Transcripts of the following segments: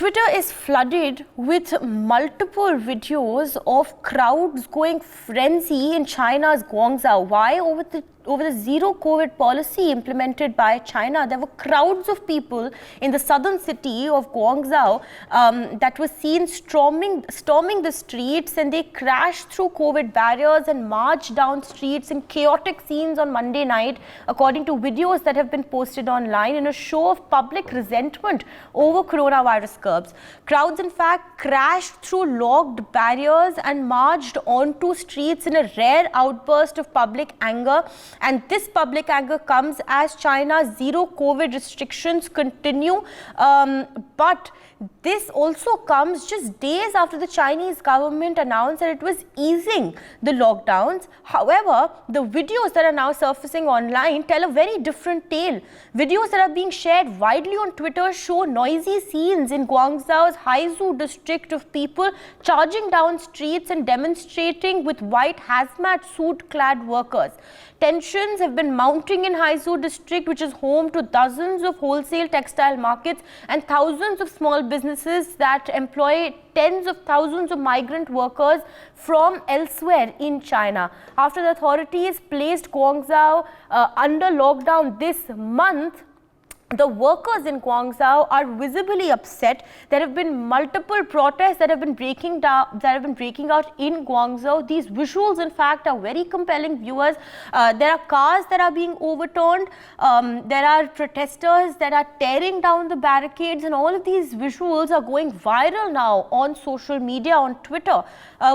Twitter is flooded with multiple videos of crowds going frenzy in China's Guangzhou. Why? Over the zero COVID policy implemented by China, there were crowds of people in the southern city of Guangzhou that were seen storming the streets, and they crashed through COVID barriers and marched down streets in chaotic scenes on Monday night, according to videos that have been posted online, in a show of public resentment over coronavirus curbs. Crowds, in fact, crashed through locked barriers and marched onto streets in a rare outburst of public anger. And this public anger comes as China's zero COVID restrictions continue. But this also comes just days after the Chinese government announced that it was easing the lockdowns. However, the videos that are now surfacing online tell a very different tale. Videos that are being shared widely on Twitter show noisy scenes in Guangzhou's Haizu district of people charging down streets and demonstrating with white hazmat suit-clad workers. Tensions have been mounting in Haizu district, which is home to dozens of wholesale textile markets and thousands of small businesses that employ tens of thousands of migrant workers from elsewhere in China. After the authorities placed Guangzhou under lockdown this month, the workers in Guangzhou are visibly upset. There have been multiple protests that have been breaking out in Guangzhou. These visuals, in fact, are very compelling, viewers. There are cars that are being overturned. There are protesters that are tearing down the barricades, and all of these visuals are going viral now on social media, on Twitter.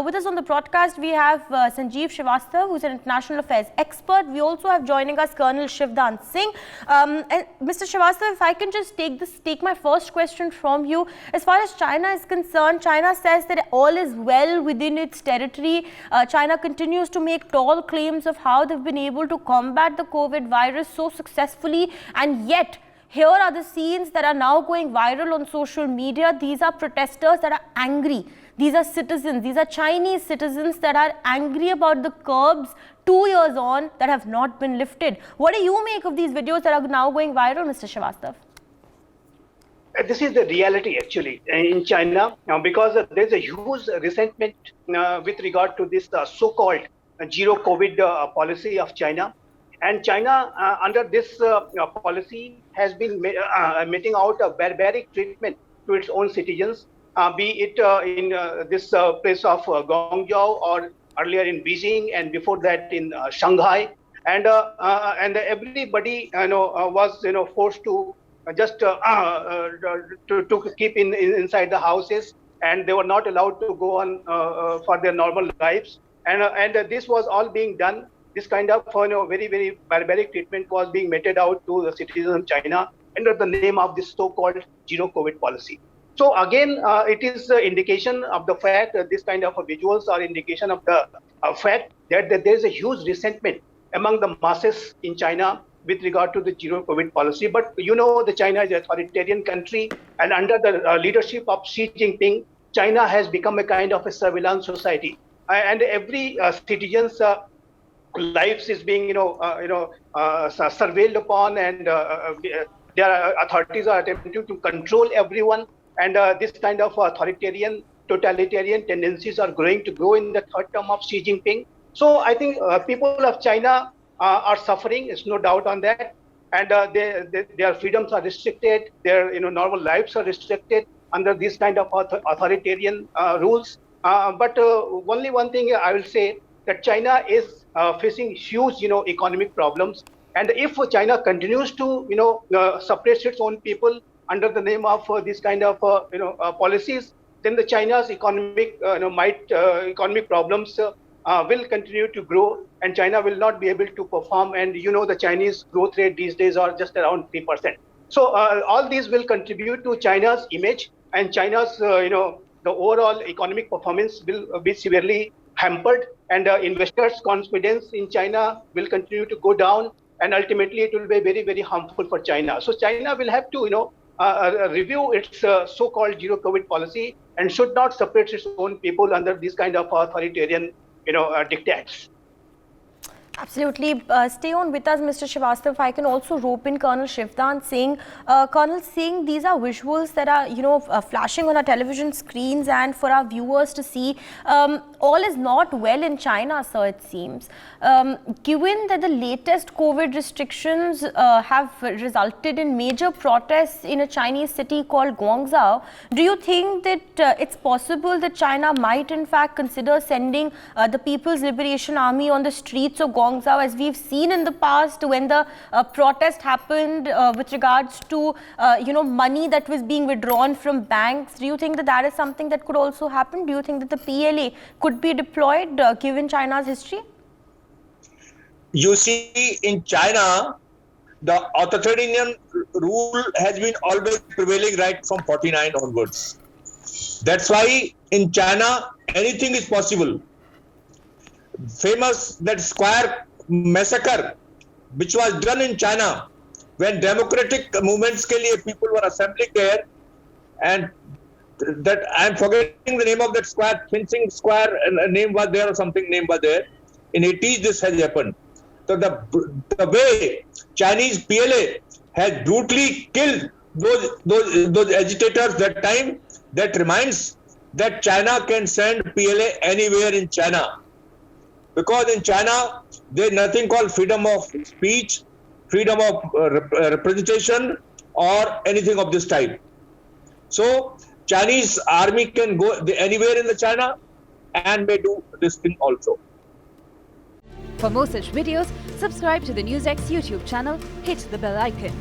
With us on the broadcast, we have Sanjeev Srivastava, who's an international affairs expert. We also have joining us Colonel Shivdan Singh. And Mr. Srivastava, if I can just take my first question from you. As far as China is concerned, China says that all is well within its territory. China continues to make tall claims of how they've been able to combat the COVID virus so successfully, and yet here are the scenes that are now going viral on social media. These are protesters that are angry. These are citizens, these are Chinese citizens that are angry about the curbs 2 years on that have not been lifted. What do you make of these videos that are now going viral, Mr. Srivastava? This is the reality actually in China, because there's a huge resentment with regard to this so-called zero COVID policy of China. And China, under this policy, has been meting out a barbaric treatment to its own citizens, be it in this place of Guangzhou, or earlier in Beijing, and before that in Shanghai. And everybody was forced to just to keep inside the houses, and they were not allowed to go on for their normal lives. And this was all being done. This kind of very, very barbaric treatment was being meted out to the citizens of China under the name of this so-called zero COVID policy. So again, it is an indication of the fact that this kind of visuals are indication of the fact that there is a huge resentment among the masses in China with regard to the zero COVID policy. But the China is an authoritarian country, and under the leadership of Xi Jinping, China has become a kind of a surveillance society, and every citizen's lives is being surveilled upon, and their authorities are attempting to control everyone. And this kind of authoritarian, totalitarian tendencies are going to grow in the third term of Xi Jinping. So I think people of China are suffering. There's no doubt on that. And their freedoms are restricted. Their normal lives are restricted under this kind of authoritarian rules. But only one thing I will say, that China is facing huge economic problems. And if China continues to suppress its own people under the name of this kind of policies, then the China's economic problems will continue to grow, and China will not be able to perform. And the Chinese growth rate these days are just around 3%. So all these will contribute to China's image, and China's the overall economic performance will be severely hampered, and investors' confidence in China will continue to go down, and ultimately it will be very, very harmful for China. So China will have to review its so-called zero COVID policy, and should not separate its own people under this kind of authoritarian dictates. Absolutely. Stay on with us, Mr. Srivastava. If I can also rope in Colonel Shivdan Singh. Colonel Singh, these are visuals that are, flashing on our television screens and for our viewers to see. All is not well in China, sir, it seems. Given that the latest COVID restrictions have resulted in major protests in a Chinese city called Guangzhou, do you think that it's possible that China might in fact consider sending the People's Liberation Army on the streets of Guangzhou, as we've seen in the past when the protest happened with regards to money that was being withdrawn from banks? Do you think that that is something that could also happen? Do you think that the PLA could be deployed given China's history? You see, in China, the authoritarian rule has been always prevailing right from 49 onwards. That's why in China, anything is possible. Famous that square massacre which was done in China when democratic movements ke liye people were assembling there, and that I'm forgetting the name of that square, fencing square, name was there or something name was there. In 80s this has happened. So the way Chinese PLA has brutally killed those agitators that time, that reminds that China can send PLA anywhere in China. Because in China, there is nothing called freedom of speech, freedom of representation, or anything of this type. So, Chinese army can go anywhere in the China and may do this thing also. For more such videos, subscribe to the NewsX YouTube channel, hit the bell icon.